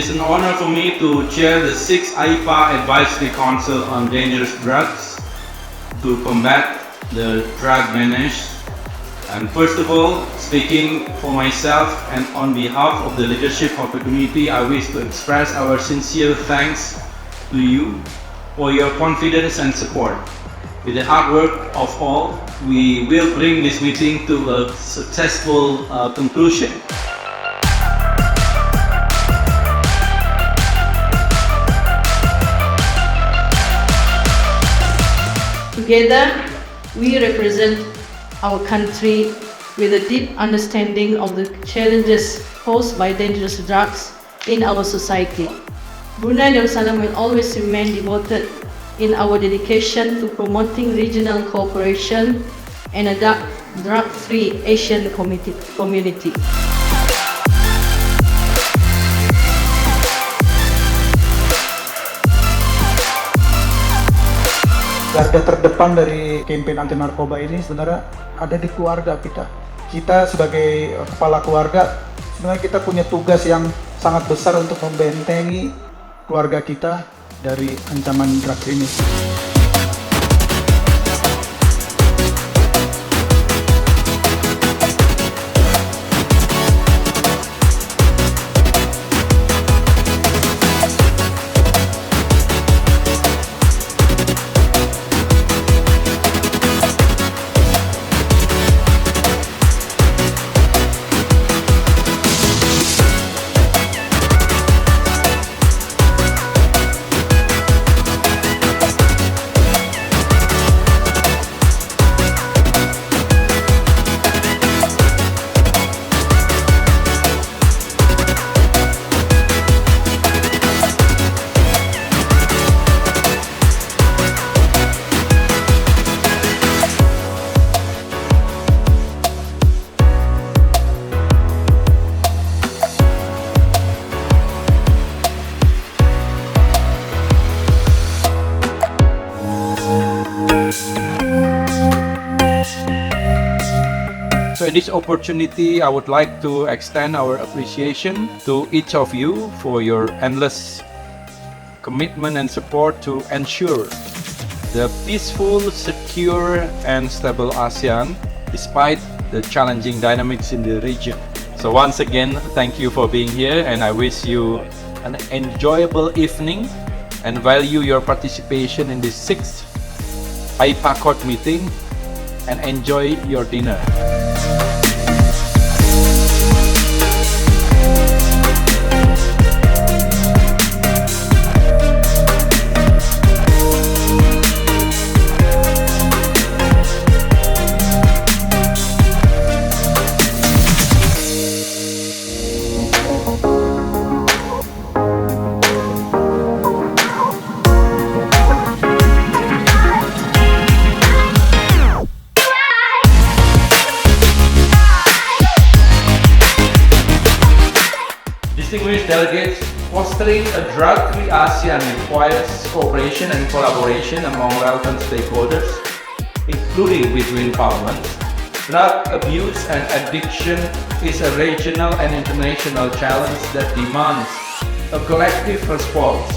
is an honor for me to chair the 6th AIPA Advisory Council on Dangerous Drugs to combat the drug menace. And first of all, speaking for myself and on behalf of the leadership of the community, I wish to express our sincere thanks to you for your confidence and support. With the hard work of all, we will bring this meeting to a successful conclusion. Together, we represent our country with a deep understanding of the challenges posed by dangerous drugs in our society. Brunei Darussalam will always remain devoted in our dedication to promoting regional cooperation and a drug-free Asian community. Garda terdepan dari kampanye anti narkoba ini sebenarnya ada di keluarga kita. Kita sebagai kepala keluarga, sebenarnya kita punya tugas yang sangat besar untuk membentengi keluarga kita dari ancaman drugs ini. So in this opportunity, I would like to extend our appreciation to each of you for your endless commitment and support to ensure the peaceful, secure, and stable ASEAN despite the challenging dynamics in the region. So once again, thank you for being here, and I wish you an enjoyable evening and value your participation in the 6th AIPACODD meeting, and enjoy your dinner. Distinguished delegates, fostering a drug-free ASEAN requires cooperation and collaboration among relevant stakeholders, including between parliaments. Drug abuse and addiction is a regional and international challenge that demands a collective response.